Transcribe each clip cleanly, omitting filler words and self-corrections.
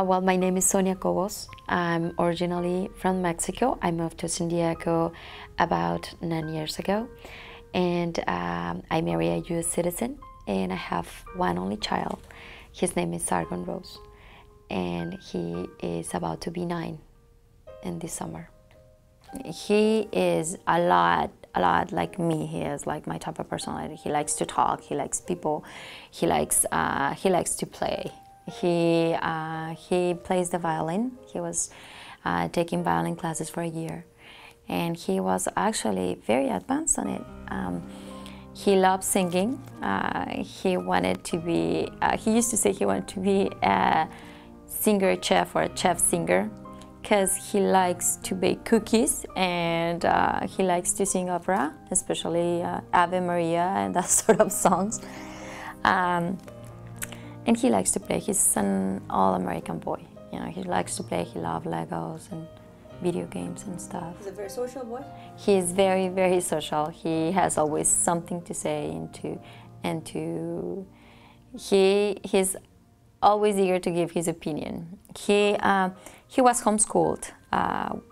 Well, my name is Sonia Cobos. I'm originally from Mexico. I moved to San Diego about 9 years ago, and I married a U.S. citizen, and I have one only child. His name is Sargon, and he is about to be 9 in this summer. He is a lot like me. He is like my type of personality. He likes to talk. He likes people. He likes to play. He plays the violin. He was taking violin classes for a year, and he was actually very advanced on it. He loved singing. He wanted to be. He used to say he wanted to be a singer chef or a chef singer, because he likes to bake cookies and he likes to sing opera, especially Ave Maria and that sort of songs. And he likes to play. He's an all-American boy. You know, he likes to play. He loves Legos and video games and stuff. He's a very social boy? He is very, very social. He has always something to say he's always eager to give his opinion. He was homeschooled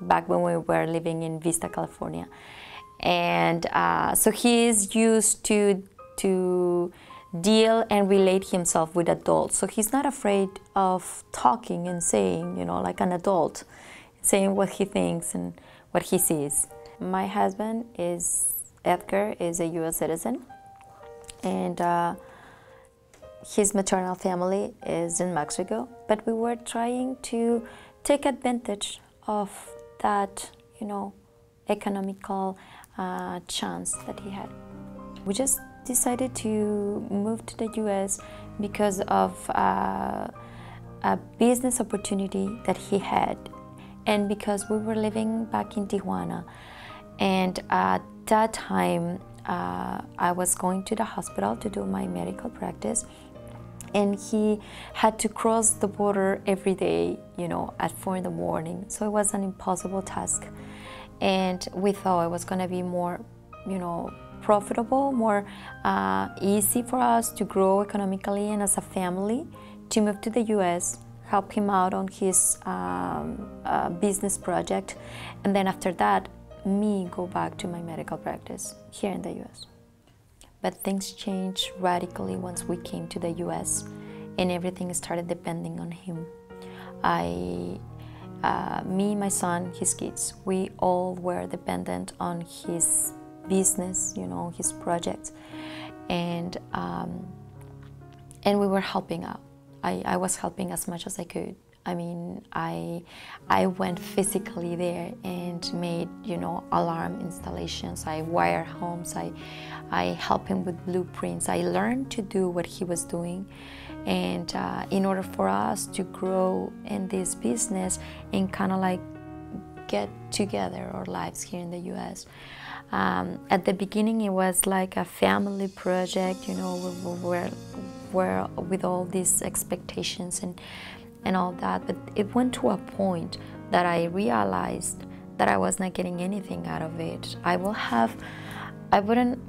back when we were living in Vista, California. And so he is used to deal and relate himself with adults. So he's not afraid of talking and saying, you know, like an adult, saying what he thinks and what he sees. My husband Edgar is a U.S. citizen, and his maternal family is in Mexico, but we were trying to take advantage of that, you know, economical chance that he had. We just decided to move to the U.S. because of a business opportunity that he had, and because we were living back in Tijuana, and at that time I was going to the hospital to do my medical practice, and he had to cross the border every day, you know, at 4 in the morning. So it was an impossible task. And we thought it was going to be more, you know, profitable, more easy for us to grow economically and as a family, to move to the U.S., help him out on his business project, and then after that, me go back to my medical practice here in the U.S. But things changed radically once we came to the U.S. and everything started depending on him. Me, my son, his kids, we all were dependent on his business, you know, his projects, and we were helping out. I was helping as much as I could. I mean, I went physically there and made, you know, alarm installations. I wired homes. I helped him with blueprints. I learned to do what he was doing, and in order for us to grow in this business and kind of like get together our lives here in the U.S. At the beginning, it was like a family project, you know, we're with all these expectations and all that, but it went to a point that I realized that I was not getting anything out of it.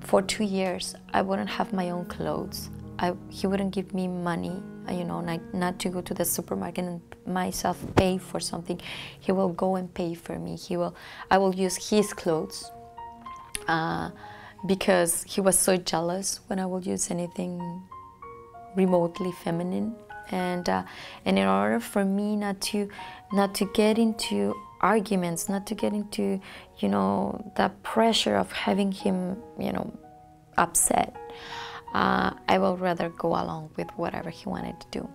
For 2 years, I wouldn't have my own clothes. He wouldn't give me money, you know, not to go to the supermarket and myself pay for something. He will go and pay for me. I will use his clothes because he was so jealous when I would use anything remotely feminine. And in order for me not to get into arguments, not to get into, you know, the pressure of having him, you know, upset, I will rather go along with whatever he wanted to do.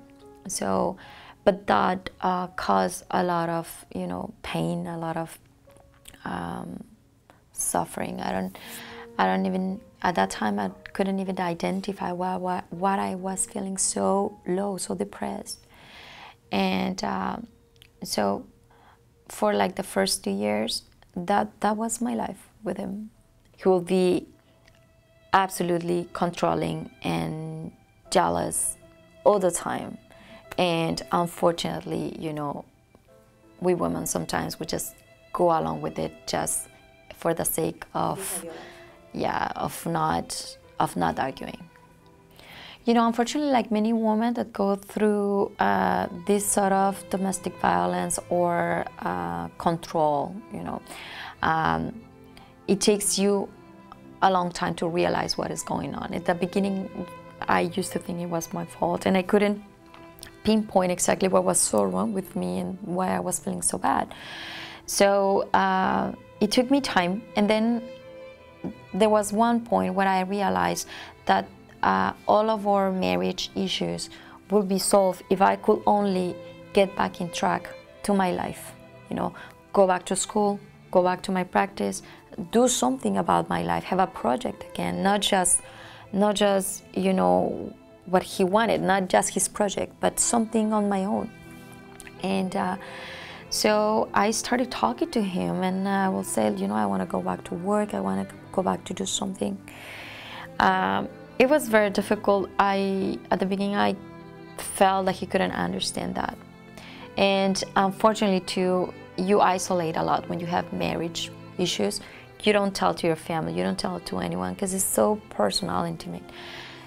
So, but that caused a lot of, you know, pain, a lot of suffering. I don't even, at that time, I couldn't even identify what I was feeling so low, so depressed. And so for like the first 2 years, that was my life with him. He will be absolutely controlling and jealous all the time. And unfortunately, you know, we women sometimes, we just go along with it just for the sake of, yeah, of not arguing. You know, unfortunately, like many women that go through this sort of domestic violence or control, you know, it takes you a long time to realize what is going on. At the beginning, I used to think it was my fault, and I couldn't pinpoint exactly what was so wrong with me and why I was feeling so bad. So it took me time, and then there was one point where I realized that all of our marriage issues would be solved if I could only get back in track to my life. You know, go back to school, go back to my practice, do something about my life, have a project again, not just you know what he wanted, not just his project, but something on my own. And so I started talking to him, and I will say, you know, I want to go back to work, I want to go back to do something. It was very difficult. At the beginning, I felt like he couldn't understand that. And unfortunately, too, you isolate a lot when you have marriage issues. You don't tell to your family, you don't tell to anyone, because it's so personal, intimate.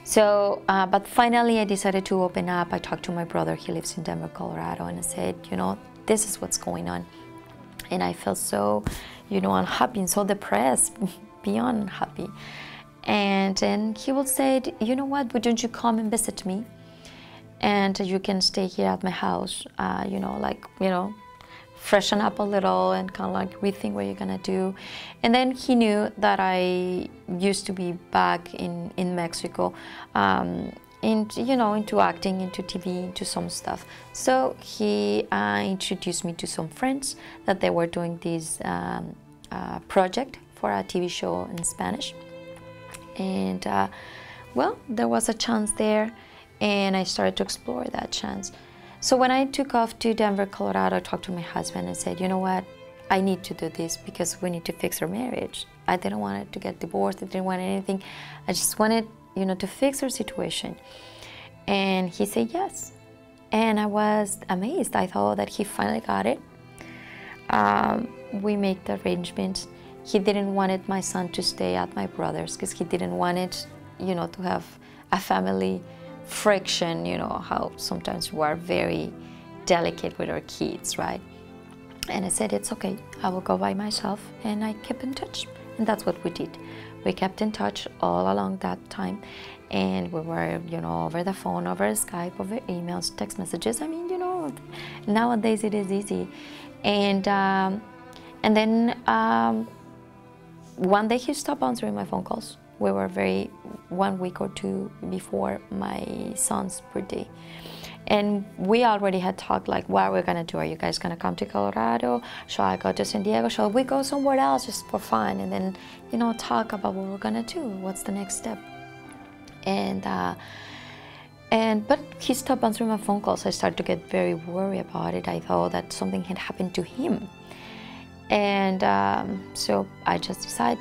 So, but finally I decided to open up. I talked to my brother, he lives in Denver, Colorado, and I said, you know, this is what's going on. And I felt so, you know, unhappy and so depressed, beyond unhappy. And then he would say, you know what, why don't you come and visit me? And you can stay here at my house, you know, like, you know, freshen up a little and kind of like rethink what you're gonna do. And then he knew that I used to be back in Mexico, you know, into acting, into TV, into some stuff. So he introduced me to some friends that they were doing this project for a TV show in Spanish. And well, there was a chance there, and I started to explore that chance. So when I took off to Denver, Colorado, I talked to my husband and said, you know what, I need to do this because we need to fix our marriage. I didn't want it to get divorced, I didn't want anything. I just wanted, you know, to fix our situation. And he said yes. And I was amazed. I thought that he finally got it. We made the arrangements. He didn't want my son to stay at my brother's because he didn't want it, you know, to have a family friction, you know, how sometimes we are very delicate with our kids, right? And I said, it's okay, I will go by myself, and I kept in touch. And that's what we did. We kept in touch all along that time, and we were, you know, over the phone, over Skype, over emails, text messages. I mean, you know, nowadays it is easy. And then one day he stopped answering my phone calls. We were 1 week or two before my son's birthday. And we already had talked like, what are we gonna do? Are you guys gonna come to Colorado? Shall I go to San Diego? Shall we go somewhere else just for fun? And then, you know, talk about what we're gonna do. What's the next step? But he stopped answering my phone calls. I started to get very worried about it. I thought that something had happened to him. And so I just decided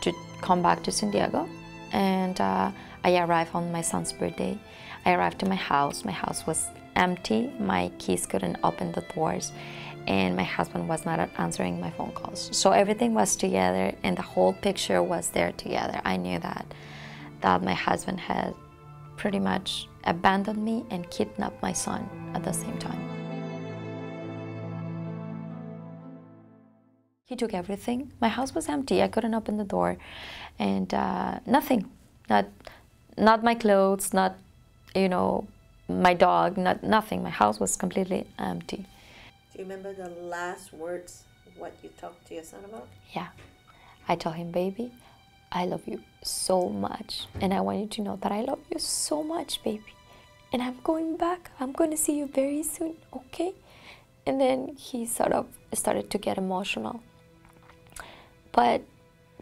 to come back to San Diego, and I arrived on my son's birthday. I arrived to my house. My house was empty. My keys couldn't open the doors, and my husband was not answering my phone calls. So everything was together, and the whole picture was there together. I knew that my husband had pretty much abandoned me and kidnapped my son at the same time. He took everything. My house was empty. I couldn't open the door, and nothing. Not my clothes. Not, you know, my dog. Nothing. My house was completely empty. Do you remember the last words? What you talked to your son about? Yeah, I told him, baby, I love you so much, and I want you to know that I love you so much, baby. And I'm going back. I'm going to see you very soon. Okay? And then he sort of started to get emotional. But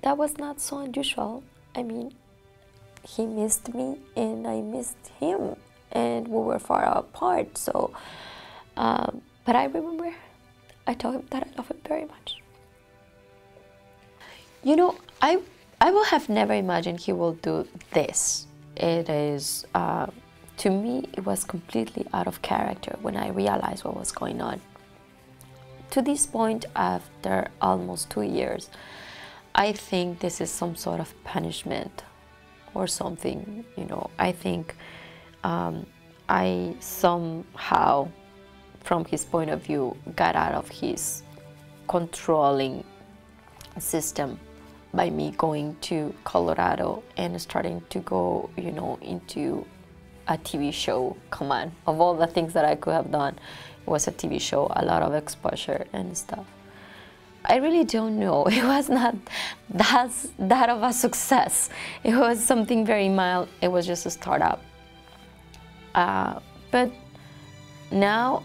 that was not so unusual. I mean, he missed me and I missed him, and we were far apart. So, but I remember I told him that I love him very much. You know, I will have never imagined he will do this. It is, to me, it was completely out of character when I realized what was going on. To this point, after almost 2 years, I think this is some sort of punishment or something, you know. I think I somehow, from his point of view, got out of his controlling system by me going to Colorado and starting to go, into a TV show. Come on, of all the things that I could have done, it was a TV show, a lot of exposure and stuff. I really don't know. It was not that of a success. It was something very mild. It was just a startup. But now,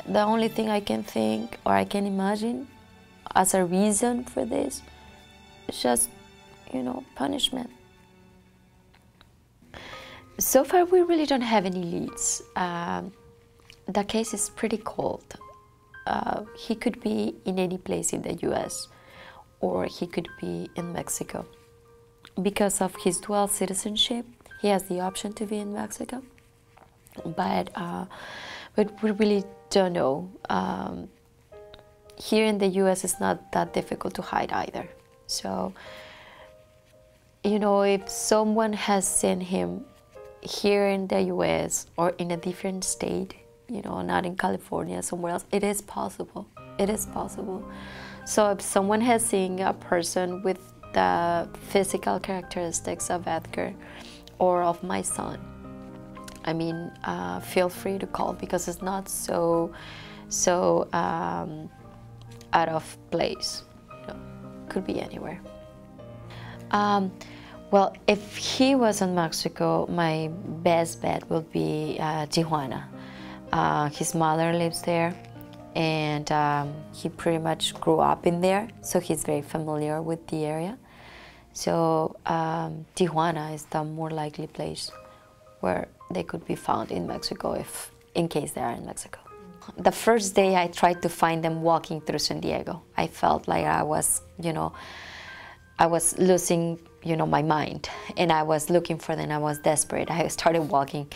the only thing I can think or I can imagine as a reason for this is just, punishment. So far, we really don't have any leads. The case is pretty cold. He could be in any place in the US, or he could be in Mexico. Because of his dual citizenship, he has the option to be in Mexico. But we really don't know. Here in the US, it's not that difficult to hide either. So, if someone has seen him here in the US or in a different state, not in California, somewhere else, it is possible. It is possible. So if someone has seen a person with the physical characteristics of Edgar or of my son, feel free to call, because it's not so out of place. Could be anywhere. Well, if he was in Mexico, my best bet would be Tijuana. His mother lives there, and he pretty much grew up in there, so he's very familiar with the area. So Tijuana is the more likely place where they could be found in Mexico, in case they are in Mexico. The first day I tried to find them walking through San Diego, I felt like I was losing, my mind, and I was looking for them. I was desperate. I started walking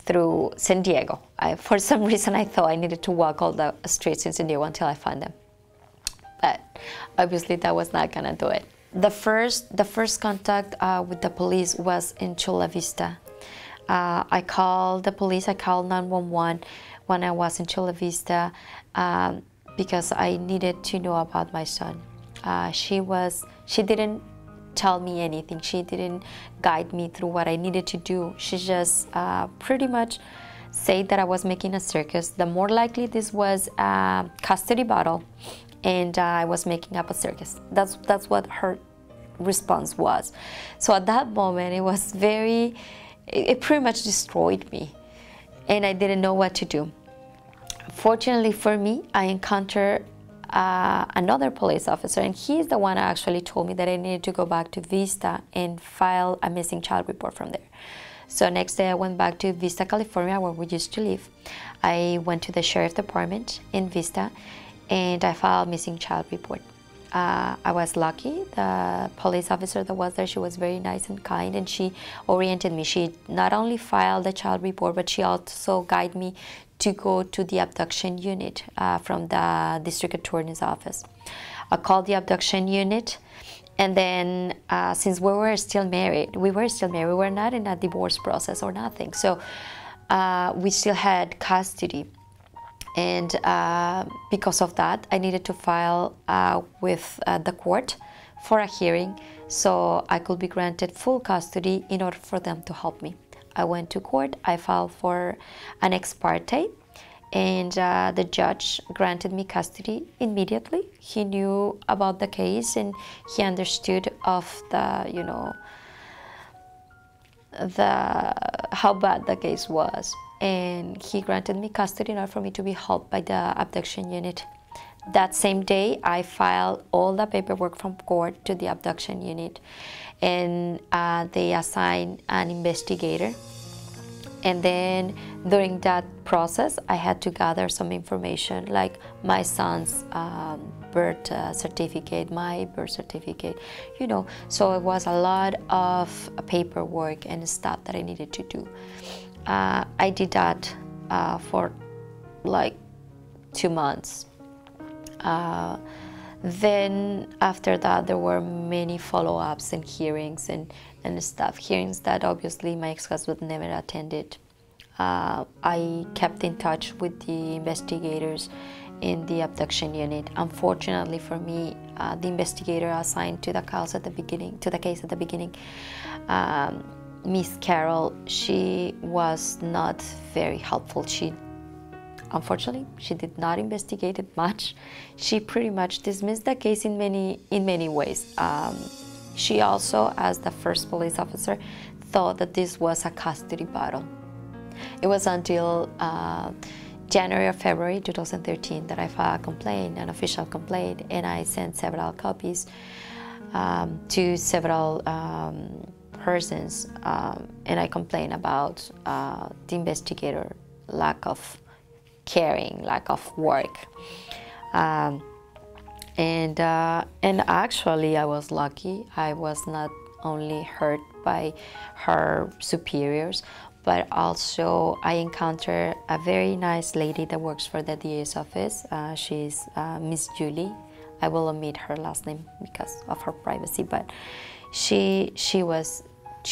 through San Diego. For some reason, I thought I needed to walk all the streets in San Diego until I found them. But obviously, that was not gonna do it. The first contact with the police was in Chula Vista. I called the police. I called 911 when I was in Chula Vista because I needed to know about my son. She didn't tell me anything. She didn't guide me through what I needed to do. She just pretty much said that I was making a circus. The more likely this was a custody battle, and I was making up a circus. That's what her response was. So at that moment, it pretty much destroyed me, and I didn't know what to do. Fortunately for me, I encountered another police officer, and he's the one who actually told me that I needed to go back to Vista and file a missing child report from there. So next day I went back to Vista, California, where we used to live. I went to the sheriff department in Vista, and I filed a missing child report. I was lucky. The police officer that was there, she was very nice and kind, and she oriented me. She not only filed the child report, but she also guided me to go to the abduction unit from the district attorney's office. I called the abduction unit, and then since we were still married, we were not in a divorce process or nothing. So we still had custody. And because of that, I needed to file with the court for a hearing so I could be granted full custody in order for them to help me. I went to court, I filed for an ex parte, and the judge granted me custody immediately. He knew about the case, and he understood of how bad the case was. And he granted me custody in order for me to be helped by the abduction unit. That same day, I filed all the paperwork from court to the abduction unit, and they assigned an investigator. And then during that process, I had to gather some information, like my son's birth certificate, my birth certificate, So it was a lot of paperwork and stuff that I needed to do. I did that for like 2 months. Then after that, there were many follow-ups and hearings and stuff. Hearings that obviously my ex-husband never attended. I kept in touch with the investigators in the abduction unit. Unfortunately for me, the investigator assigned to the case at the beginning, Miss Carol, she was not very helpful. Unfortunately, she did not investigate it much. She pretty much dismissed the case in many ways. She also, as the first police officer, thought that this was a custody battle. It was until January or February 2013 that I filed a complaint, an official complaint, and I sent several copies to several persons, and I complained about the investigator lack of caring, lack of work. And actually I was lucky. I was not only hurt by her superiors, but also I encountered a very nice lady that works for the DA's office. She's Miss Julie. I will omit her last name because of her privacy, but she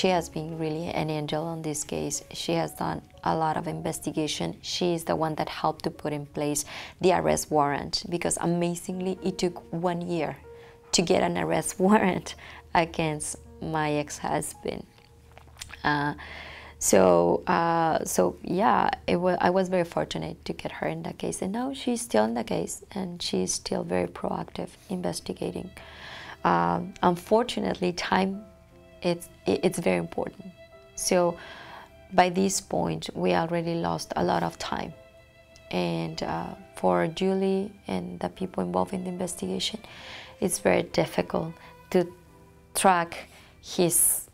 has been really an angel on this case. She has done a lot of investigation. She is the one that helped to put in place the arrest warrant, because amazingly it took 1 year to get an arrest warrant against my ex-husband. So yeah, I was very fortunate to get her in that case, and now she's still in the case, and she's still very proactive investigating. Unfortunately, time, it's very important. So by this point, we already lost a lot of time, and for Julie and the people involved in the investigation, it's very difficult to track his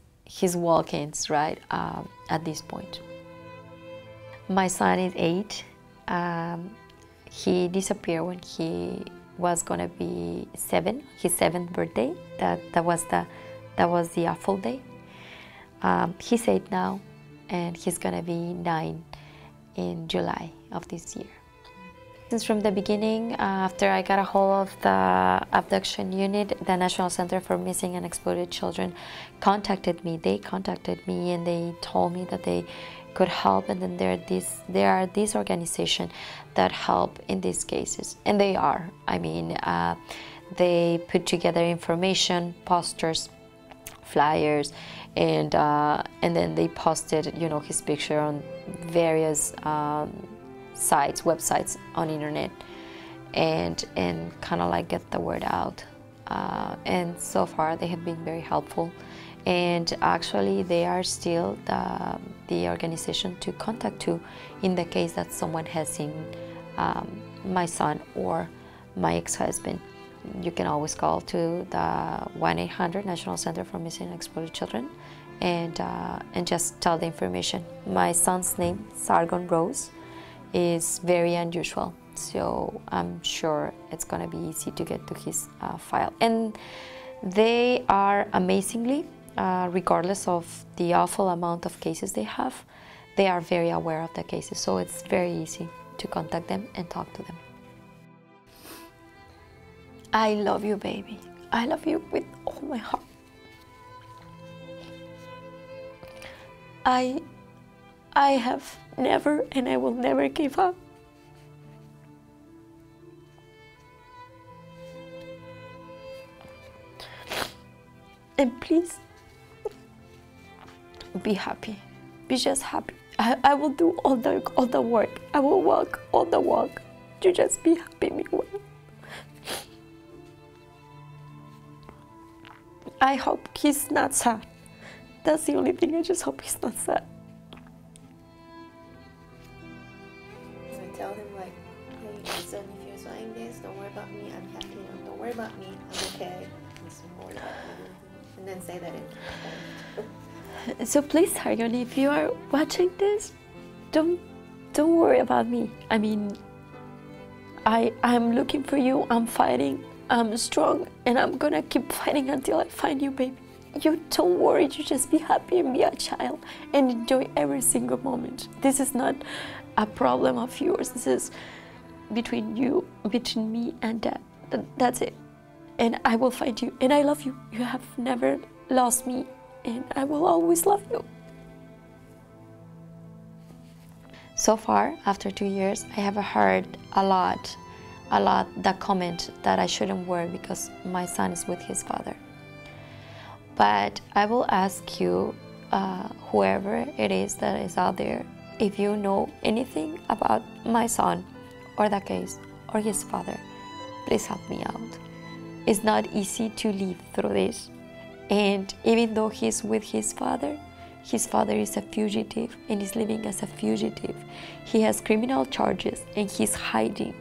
walk-ins, right, at this point. My son is 8. He disappeared when he was gonna be 7, his 7th birthday. That was the awful day. He's 8 now, and he's gonna be 9 in July of this year. Since from the beginning, after I got a hold of the abduction unit, the National Center for Missing and Exploited Children contacted me. They contacted me and they told me that they could help, and then there are these organizations that help in these cases, and they are. I mean, they put together information, posters, flyers, and then they posted, you know, his picture on various sites, websites on internet, and kind of like get the word out. And so far they have been very helpful, and actually they are still the organization to contact to in the case that someone has seen my son or my ex-husband. You can always call to the 1-800 National Center for Missing and Exploited Children, and just tell the information. My son's name, Sargon Rose, is very unusual, so I'm sure it's gonna be easy to get to his file. And they are amazingly, regardless of the awful amount of cases they have, they are very aware of the cases, so it's very easy to contact them and talk to them. I love you, baby. I love you with all my heart. I have never, and I will never give up. And please, be happy. Be just happy. I will do all the work. I will walk all the walk. You just be happy, Miguel. I hope he's not sad. That's the only thing. I just hope he's not sad. I tell him, like, hey, son, if you're saying this, don't worry about me. I'm happy. Don't worry about me. I'm okay. Don't worry about me. And then say that in. So please, Sargon, if you are watching this, don't worry about me. I mean, I'm looking for you. I'm fighting. I'm strong, and I'm gonna keep fighting until I find you, baby. You don't worry. You just be happy and be a child and enjoy every single moment. This is not a problem of yours. This is between you, between me and Dad. That's it. And I will find you. And I love you. You have never lost me, and I will always love you. So far, after 2 years, I have heard a lot that comment that I shouldn't worry because my son is with his father. But I will ask you, whoever it is that is out there, if you know anything about my son or the case or his father, please help me out. It's not easy to live through this. And even though he's with his father is a fugitive and is living as a fugitive. He has criminal charges and he's hiding.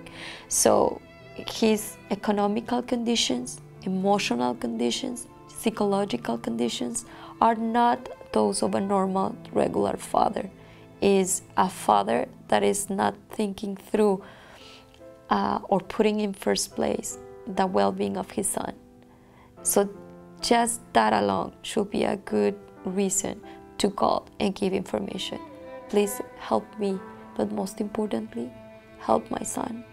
So his economical conditions, emotional conditions, psychological conditions are not those of a normal, regular father. Is a father that is not thinking through or putting in first place the well-being of his son. So just that alone should be a good reason to call and give information. Please help me, but most importantly, help my son.